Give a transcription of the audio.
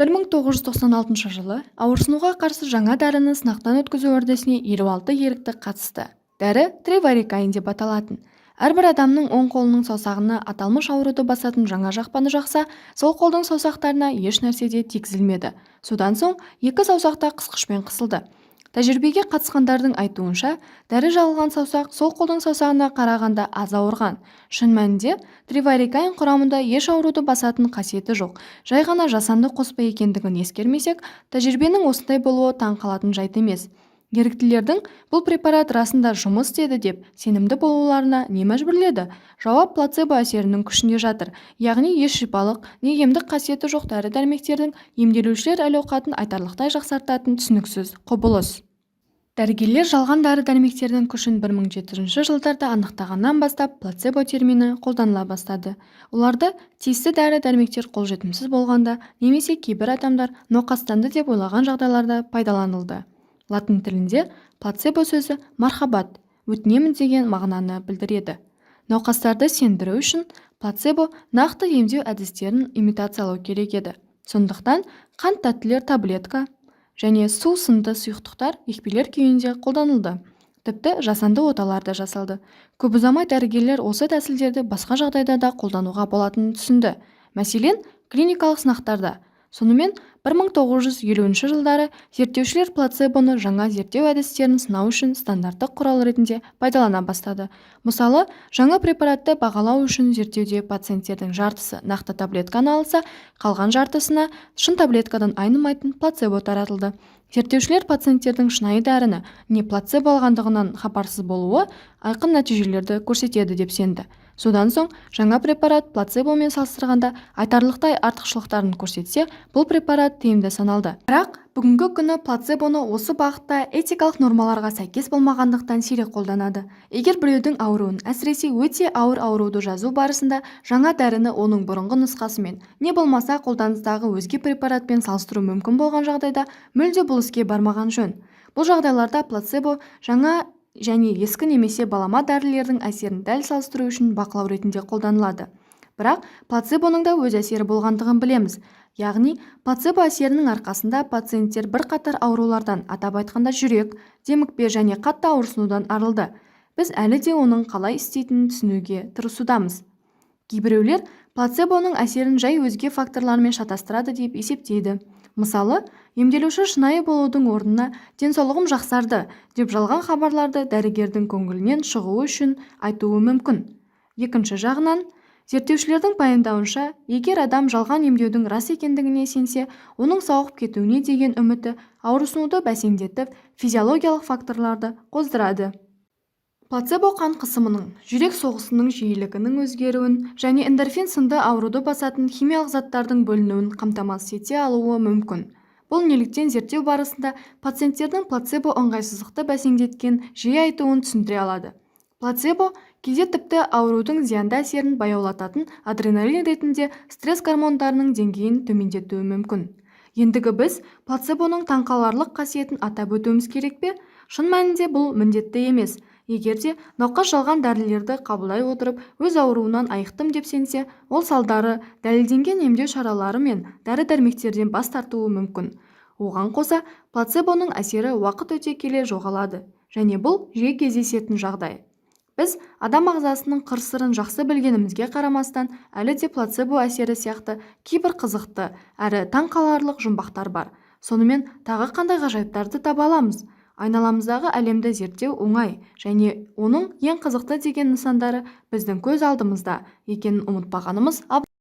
1996 жылы ауырсынуға қарсы жаңа дәріні сынақтан өткізу үрдісіне 56 ерікті қатысты. Дәрі треварикайн деп аталатын. Әрбір адамның оң қолының саусағына аталмыш ауруды басатын жаңа жақпаны жақса, сол қолдың саусақтарына еш нәрсе де тигізілмеді. Содан соң екі саусақта қысқышпен қысылды. Тәжірибеге қатысқандардың айтуынша, дәрі жағылған саусақ сол қолдың саусағына қарағанда аз ауырған. Шын мәнінде, треварикайн құрамында еш ауруды басатын қасиеті жоқ. Жай ғана жасанды қоспа екендігін ескермесек, тәжірибенің осындай болуы таң қалатын жайт емес. Еріктілердің бұл препарат расында жұмыс істеді деп сенімді болуларына не мәжбүрледі? Жауап плацебо әсерінің күшінде жатыр. Яғни еш шипалық, не емдік қасиеті жоқ дәрі-дәрмектердің емделушілер әл-ауқатын айтарлықтай жақсартатын түсініксіз құбылыс. Дәрігерлер жалған дәрі-дәрмектердің күшін 1700 жылдарда анықтағаннан бастап плацебо термині қолданыла бастады. Оларды тиісті дәрі-дәрмектер қолжетімсіз болғанда, немесе кейбір адамдар науқастанды деп ойлаған жағдайларда пайдаланылды. Латын тілінде плацебо сөзі мархабат, өтінемін деген мағынаны білдіреді. Науқастарды сендіру үшін плацебо нақты емдеу әдістерін имитациялау керек еді. Сондықтан қант тәттілер таблетка және су сынды сұйықтықтар екпелер күйінде қолданылды. Тіпті жасанды оталар да жасалды. Көп ұзамай дәрігерлер осы тәсілдерді басқа жағдайда да қолдануға болатынын түсінді. Мәселен, клиникалық сынақтарда. Сонымен 1950 жылдары зерттеушілер плацебоны жаңа зерттеу әдістерін сынау үшін стандарттық құрал ретінде пайдалана бастады. Мысалы, жаңа препаратты бағалау үшін зерттеуде пациенттердің жартысы нақты таблетканы алса, қалған жартысына шын таблеткадан айнымайтын плацебо таратылды. Зерттеушілер пациенттердің шынайы дәріні не плацебо алғандығынан хабарсыз болуы айқын нәтижелерді көрсетеді деп сенді. Содан соң жаңа препарат плацебомен салыстырғанда айтарлықтай артықшылықтарын көрсетсе, бұл препарат тиімді саналды. Бірақ бүгінгі күні плацебоны осы бағытта этикалық нормаларға сәйкес болмағандықтан сирек қолданады. Егер біреудің ауруын, әсіресе өте ауыр ауруды жазу барысында жаңа дәріні оның бұрынғы нұсқасымен, не болмаса қолданыстағы өзге препаратпен салыстыру мүмкін болған жағдайда мүлде бұл іске бармаған жөн. Бұл жағдайларда плацебо жаңа және ескі немесе балама дәрілердің әсерін дәл салыстыру үшін бақылау ретінде қолданылады. Бірақ плацебоның да өз әсері болғандығын білеміз. Яғни, плацебо әсерінің арқасында пациенттер бірқатар аурулардан, атап айтқанда жүрек, демікпе және қатты ауырсынудан арылды. Біз әлі де оның қалай істейтінін түсінуге тырысудамыз. Кейбіреулер плацебоның әсерін жай өзге факторлармен шатастырады деп есептейді. Мысалы, емделуші шынайы болудың орнына денсаулығым жақсарды деп жалған хабарларды дәрігердің көңілінен шығуы үшін айтуы мүмкін. Екінші жағынан, зерттеушілердің пайымдауынша, егер адам жалған емдеудің рас екендігіне сенсе, оның сауығып кетуіне деген үміті ауырсынуды бәсеңдетіп, физиологиялық факторларды қоздырады. Плацебо қан қысымының, жүрек соғысының жиілігінің өзгеруін және эндорфин сынды ауруды басатын химиялық заттардың бөлінуін қамтамасыз ете алуы мүмкін. Бұл неліктен зерттеу барысында пациенттердің плацебо ыңғайсыздықты бәсеңдеткен жиі айтуын түсіндіре алады. Плацебо кейде тіпті аурудың зиянды әсерін баяулататын адреналин ретінде стресс гормондарының деңгейін төмендетуі мүмкін. Ендігі біз плацебоның таңқаларлық қасиетін атап өтуіміз керек пе? Шын мәнінде бұл міндетті емес. Егер де науқас жалған дәрілерді қабылдай отырып, өз ауруынан айықтым деп сенсе, ол салдары дәлелденген емдеу шаралары мен дәрі-дәрмектерден бас тартуы мүмкін. Оған қоса, плацебоның әсері уақыт өте келе жоғалады, және бұл жиі кездесетін жағдай. Біз адам ағзасының қыр-сырын жақсы білгенімізге қарамастан, әлі де плацебо әсері сияқты кейбір қызықты әрі таңқаларлық жұмбақтар бар. Сонымен тағы қандай ғажайыптарды таба аламыз? Айналамыздағы әлемді зерттеу оңай, және оның ең қызықты деген нысандары біздің көз алдымызда екенін ұмытпағанымыз абзал.